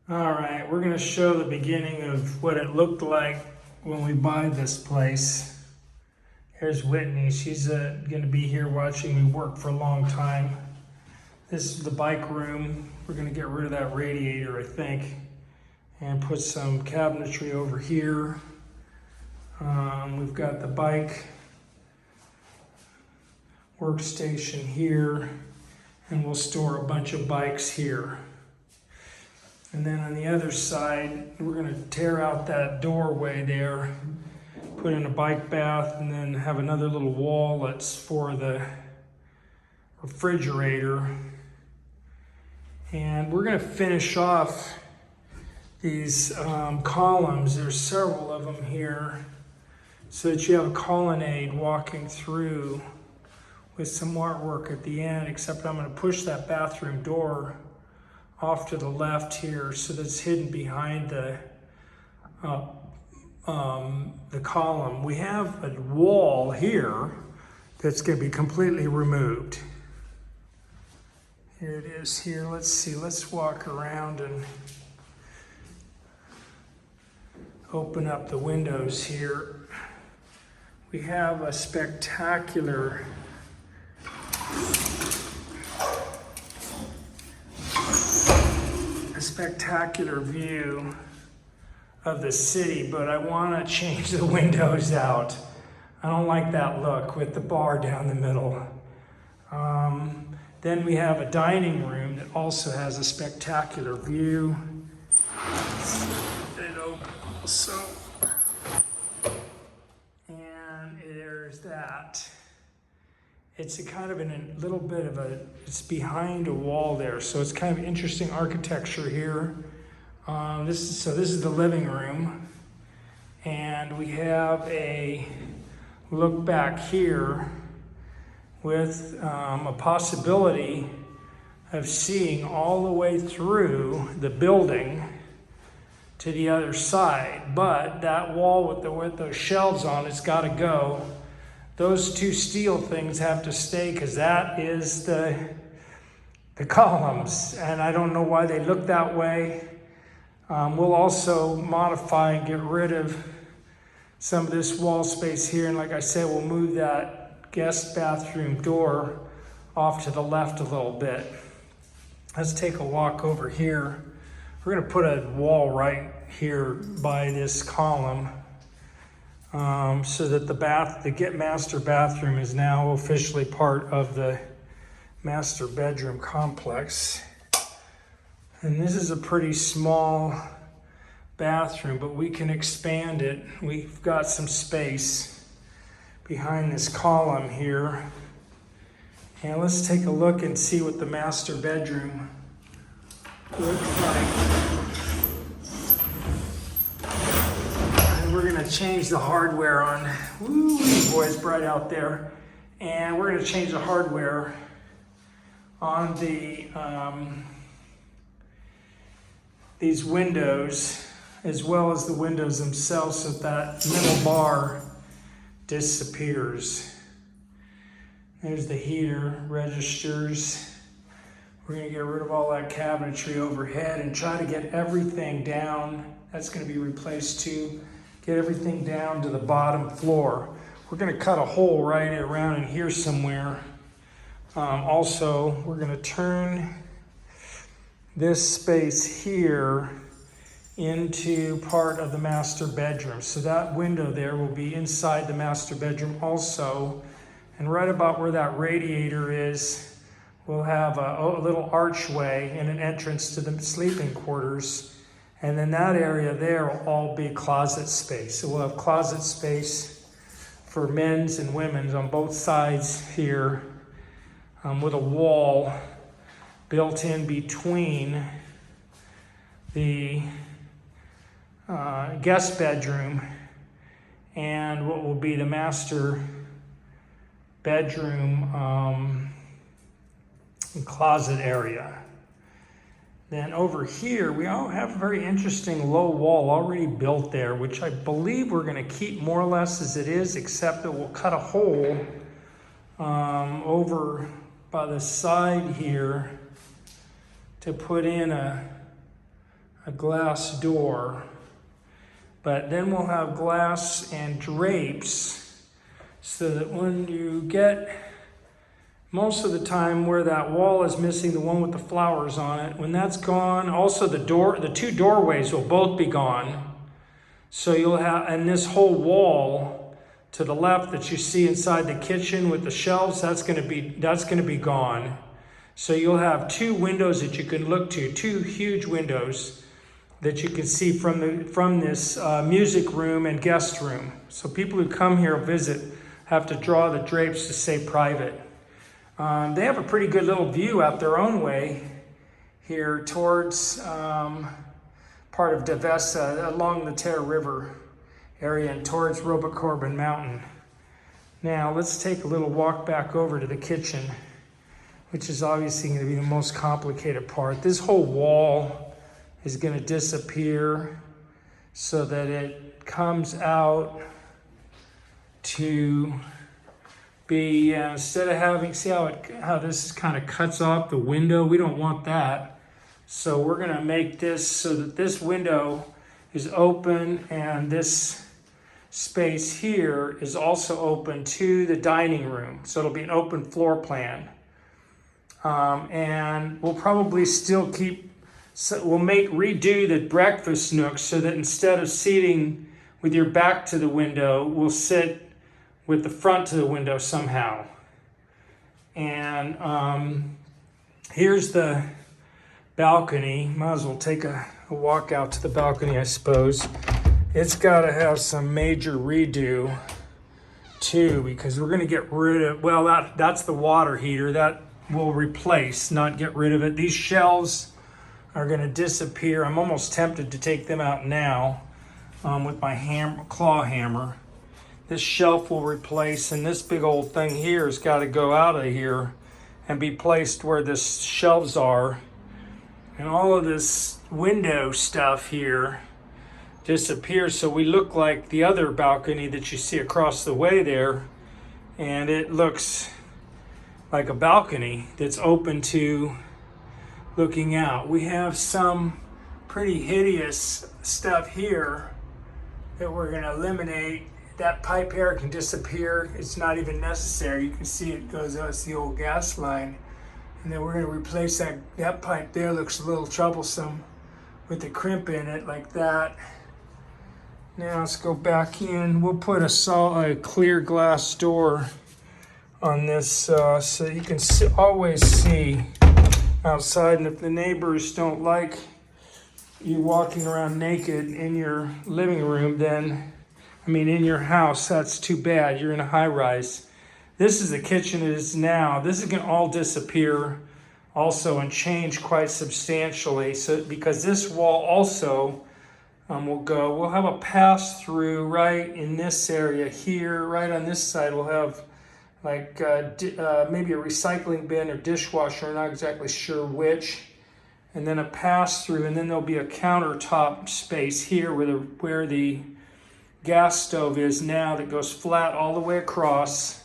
All right, we're gonna show the beginning of what it looked like when we buy this place. Here's Whitney. She's gonna be here watching me work for a long time. This is the bike room. We're gonna get rid of that radiator, I think, and put some cabinetry over here. We've got the bike workstation here, and we'll store a bunch of bikes here. And then on the other side, we're gonna tear out that doorway there, put in a bike bath, and then have another little wall that's for the refrigerator. And we're gonna finish off these columns. There's several of them here, so that you have a colonnade walking through with some artwork at the end, except I'm gonna push that bathroom door off to the left here so that it's hidden behind the column. We have a wall here that's going to be completely removed. Here it is here. Let's see. Let's walk around and open up the windows here. We have a spectacular view of the city, but I want to change the windows out. I don't like that look with the bar down the middle. Then we have a dining room that also has a spectacular view. It open also. And there's that. It's a kind of a little bit of it's behind a wall there, so it's kind of interesting architecture here. This is the living room, and we have a look back here with a possibility of seeing all the way through the building to the other side. But that wall with those shelves on, it's got to go. Those two steel things have to stay because that is the columns, and I don't know why they look that way. We'll also modify and get rid of some of this wall space here, and like I said, we'll move that guest bathroom door off to the left a little bit. Let's take a walk over here. We're going to put a wall right here by this column. So that the master bathroom is now officially part of the master bedroom complex. And this is a pretty small bathroom, but we can expand it. We've got some space behind this column here. And let's take a look and see what the master bedroom looks like. We're gonna change the hardware on, woo, boy, it's bright out there. And we're gonna change the hardware on these windows, as well as the windows themselves, so that middle bar disappears. There's the heater registers. We're gonna get rid of all that cabinetry overhead and try to get everything down. That's gonna be replaced too. Get everything down to the bottom floor. We're gonna cut a hole right around in here somewhere. Also, we're gonna turn this space here into part of the master bedroom. So that window there will be inside the master bedroom also. And right about where that radiator is, we'll have a little archway and an entrance to the sleeping quarters. And then that area there will all be closet space. So we'll have closet space for men's and women's on both sides here, with a wall built in between the guest bedroom and what will be the master bedroom closet area. Then over here, we all have a very interesting low wall already built there, which I believe we're going to keep more or less as it is, except that we'll cut a hole over by the side here to put in a a glass door. But then we'll have glass and drapes so that when you get, most of the time where that wall is missing, the one with the flowers on it, when that's gone, also the two doorways will both be gone. So you'll have, and this whole wall to the left that you see inside the kitchen with the shelves, that's going to be gone. So you'll have two windows that you can look to, two huge windows that you can see from this music room and guest room. So people who come here visit have to draw the drapes to say private. They have a pretty good little view out their own way here towards part of Devesa along the Terre River area and towards Robocorbin Mountain. Now let's take a little walk back over to the kitchen, which is obviously going to be the most complicated part. This whole wall is going to disappear so that it comes out to be, instead of having, see how this kind of cuts off the window? We don't want that. So we're going to make this so that this window is open and this space here is also open to the dining room. So it'll be an open floor plan. And we'll probably still we'll redo the breakfast nook so that instead of seating with your back to the window, we'll sit with the front to the window somehow. And here's the balcony. Might as well take a walk out to the balcony, I suppose. It's got to have some major redo too, because we're going to get rid of, well, that's the water heater. That will replace, not get rid of it. These shelves are going to disappear. I'm almost tempted to take them out now with my claw hammer. This shelf will replace, and this big old thing here has got to go out of here and be placed where the shelves are. And all of this window stuff here disappears, so we look like the other balcony that you see across the way there, and it looks like a balcony that's open to looking out. We have some pretty hideous stuff here that we're going to eliminate. That pipe here can disappear. It's not even necessary. You can see it goes out. It's the old gas line. And then we're going to replace that pipe there. Looks a little troublesome with the crimp in it like that. Now let's go back in. We'll put a clear glass door on this so you can always see outside. And if the neighbors don't like you walking around naked in your living room, then, in your house, that's too bad. You're in a high rise. This is the kitchen it is now. This is going to all disappear also and change quite substantially. So because this wall also will go, we'll have a pass through right in this area here. Right on this side, we'll have like maybe a recycling bin or dishwasher, I'm not exactly sure which. And then a pass through, and then there'll be a countertop space here where the gas stove is now that goes flat all the way across.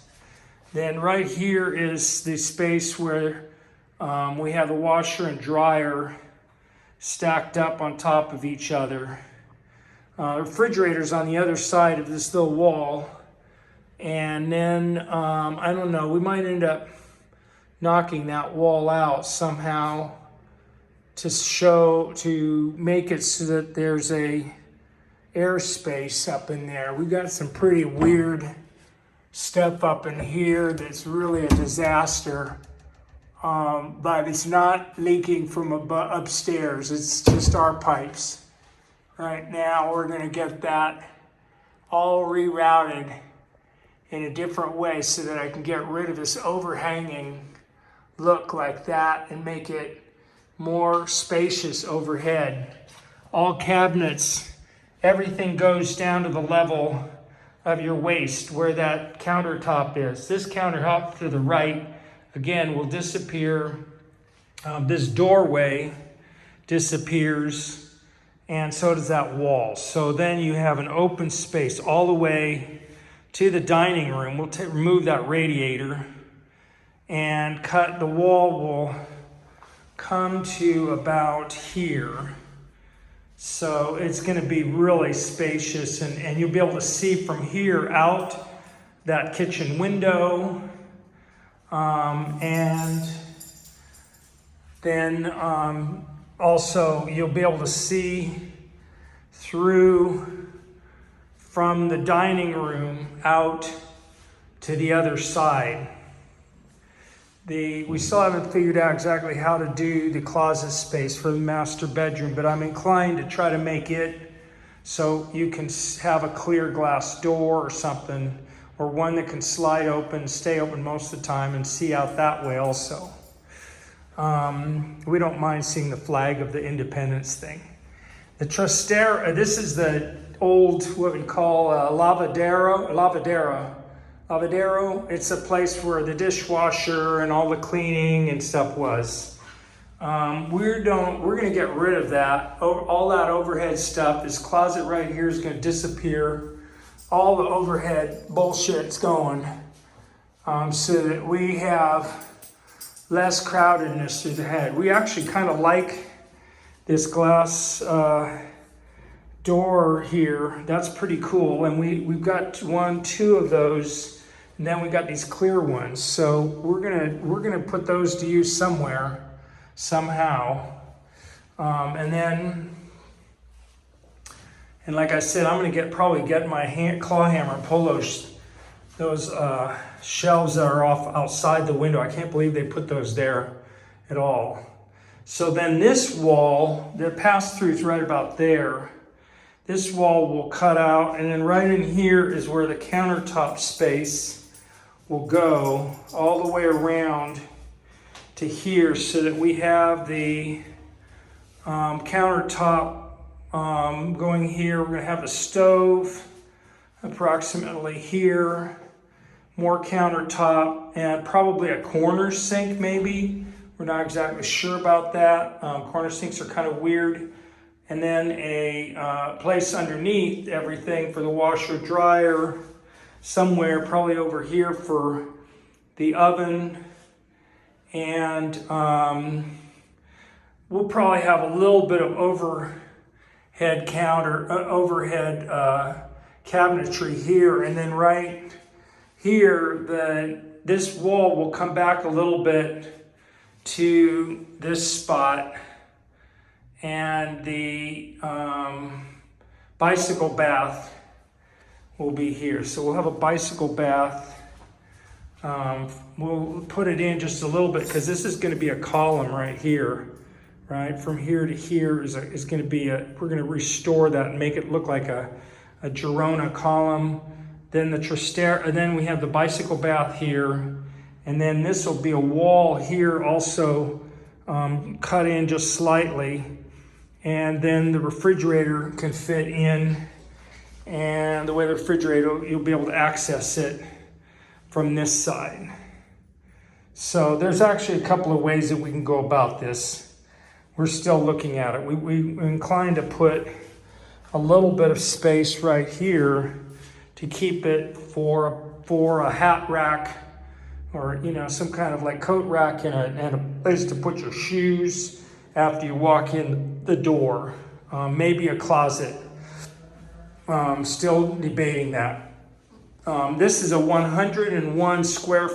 Then right here is the space where we have the washer and dryer stacked up on top of each other. Refrigerator's on the other side of this little wall. And then, I don't know, we might end up knocking that wall out somehow to make it so that there's a airspace up in there. We got some pretty weird stuff up in here that's really a disaster, but it's not leaking from upstairs. It's just our pipes. Right now we're going to get that all rerouted in a different way so that I can get rid of this overhanging look like that and make it more spacious overhead. All cabinets, everything goes down to the level of your waist where that countertop is. This countertop to the right, again, will disappear. This doorway disappears, and so does that wall. So then you have an open space all the way to the dining room. We'll remove that radiator and the wall will come to about here. So it's going to be really spacious, and you'll be able to see from here out that kitchen window, and then also you'll be able to see through from the dining room out to the other side. We still haven't figured out exactly how to do the closet space for the master bedroom, but I'm inclined to try to make it so you can have a clear glass door or something, or one that can slide open, stay open most of the time, and see out that way also. We don't mind seeing the flag of the Independence thing. The Trastero, this is the old, what we call lavadero. It's a place where the dishwasher and all the cleaning and stuff was. We're gonna get rid of that. All that overhead stuff. This closet right here is gonna disappear. All the overhead bullshit's going, so that we have less crowdedness through the head. We actually kind of like this glass door here. That's pretty cool, and we've got 2 of those. And then we got these clear ones, so we're gonna put those to use somewhere, somehow, and like I said, I'm gonna probably get my claw hammer and pull those shelves that are off outside the window. I can't believe they put those there at all. So then this wall, the pass-through is right about there. This wall will cut out, and then right in here is where the countertop space will go all the way around to here, so that we have the countertop going here. We're going to have a stove approximately here, more countertop, and probably a corner sink maybe. We're not exactly sure about that. Corner sinks are kind of weird. And then a place underneath everything for the washer dryer, somewhere probably over here for the oven, and we'll probably have a little bit of overhead cabinetry here, and then right here this wall will come back a little bit to this spot, and the bicycle bath will be here. So we'll have a bicycle bath. We'll put it in just a little bit, because this is going to be a column right here, right? From here to here is going to be we're going to restore that and make it look like a Girona column. Then the Trastero, and then we have the bicycle bath here, and then this will be a wall here also, cut in just slightly, and then the refrigerator can fit in. And the way the refrigerator, you'll be able to access it from this side. So there's actually a couple of ways that we can go about this. We're still looking at it. We're inclined to put a little bit of space right here to keep it for a hat rack, or some kind of like coat rack, and a place to put your shoes after you walk in the door. Maybe a closet. Still debating that. This is a 101 square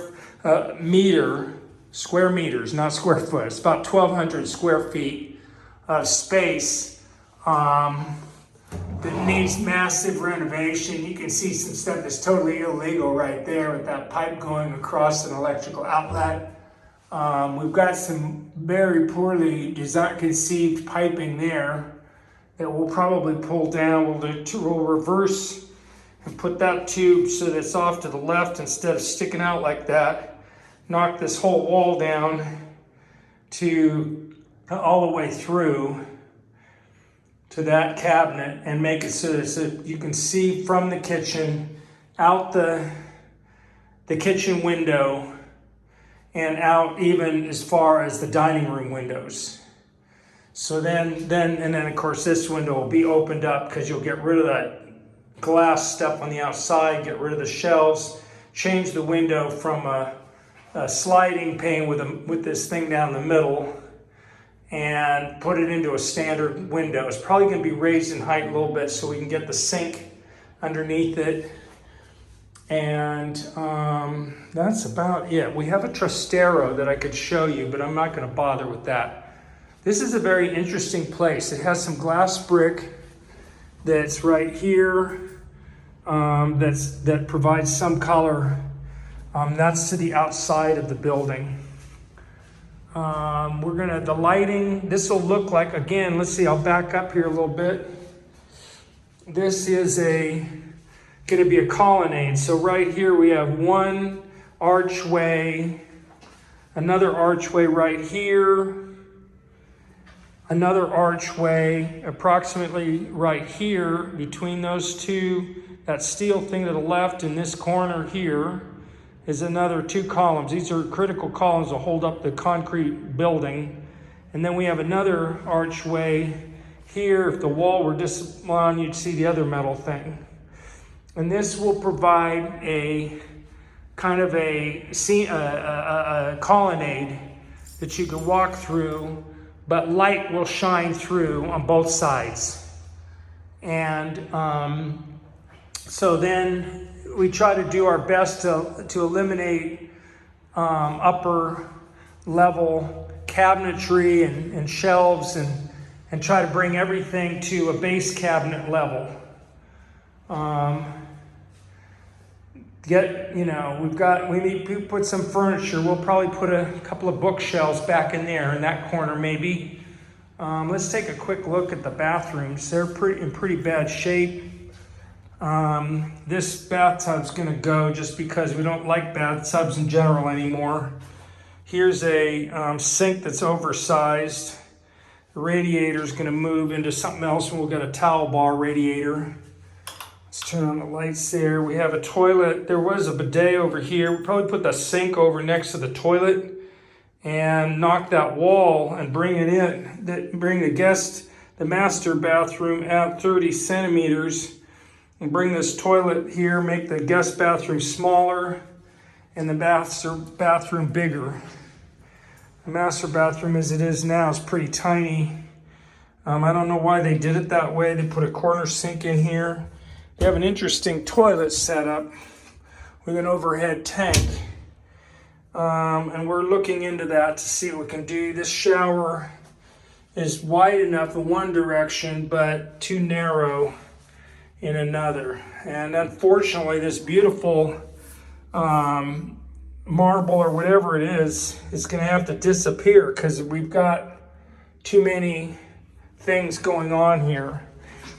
meters, not square foot. It's about 1,200 square feet of space that needs massive renovation. You can see some stuff that's totally illegal right there, with that pipe going across an electrical outlet. We've got some very poorly conceived piping there that we'll probably pull down. We'll reverse and put that tube so that it's off to the left instead of sticking out like that. Knock this whole wall down to all the way through to that cabinet, and make it so that you can see from the kitchen out the kitchen window, and out even as far as the dining room windows. So then of course this window will be opened up, because you'll get rid of that glass stuff on the outside, get rid of the shelves, change the window from a sliding pane with this thing down the middle, and put it into a standard window. It's probably going to be raised in height a little bit so we can get the sink underneath it. And that's about it. We have a trastero that I could show you, but I'm not going to bother with that. This is a very interesting place. It has some glass brick that's right here that provides some color. That's to the outside of the building. The lighting, this will look like, again, let's see, I'll back up here a little bit. This is going to be a colonnade. So right here we have one archway, another archway right here, another archway approximately right here between those two. That steel thing to the left in this corner here is another 2 columns. These are critical columns to hold up the concrete building. And then we have another archway here. If the wall were just on, you'd see the other metal thing. And this will provide a kind of a colonnade that you can walk through, but light will shine through on both sides. And so then we try to do our best to eliminate upper level cabinetry and shelves and try to bring everything to a base cabinet level. We need to put some furniture. We'll probably put a couple of bookshelves back in there in that corner maybe. Let's take a quick look at the bathrooms. They're in pretty bad shape. This bathtub's going to go just because we don't like bathtubs in general anymore. Here's a sink that's oversized. The radiator's going to move into something else, and we'll get a towel bar radiator. Let's turn on the lights there. We have a toilet. There was a bidet over here. We'll probably put the sink over next to the toilet and knock that wall and bring it in. Bring the master bathroom at 30 centimeters and bring this toilet here, make the guest bathroom smaller and the master bathroom bigger. The master bathroom as it is now is pretty tiny. I don't know why they did it that way. They put a corner sink in here. They have an interesting toilet setup with an overhead tank. And we're looking into that to see what we can do. This shower is wide enough in one direction, but too narrow in another. And unfortunately, this beautiful marble or whatever it is going to have to disappear because we've got too many things going on here.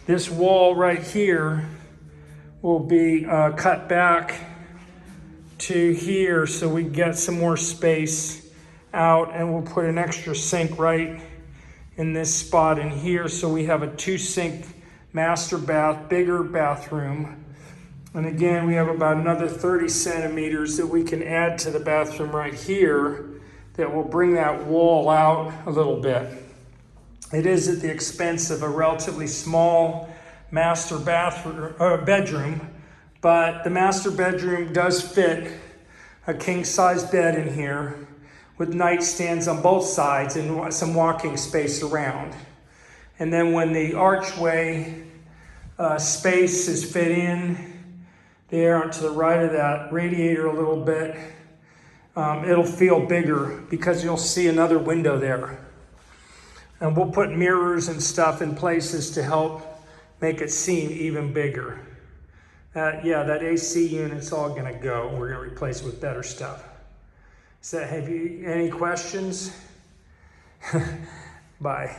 This wall right here will be cut back to here so we get some more space out, and we'll put an extra sink right in this spot in here so we have a 2-sink master bath, bigger bathroom. And again, we have about another 30 centimeters that we can add to the bathroom right here that will bring that wall out a little bit. It is at the expense of a relatively small master bedroom, but the master bedroom does fit a king-size bed in here with nightstands on both sides and some walking space around. And then when the archway space is fit in there to the right of that radiator a little bit, it'll feel bigger because you'll see another window there. And we'll put mirrors and stuff in places to help make it seem even bigger. That AC unit's all gonna go. We're gonna replace it with better stuff. So have you any questions? Bye.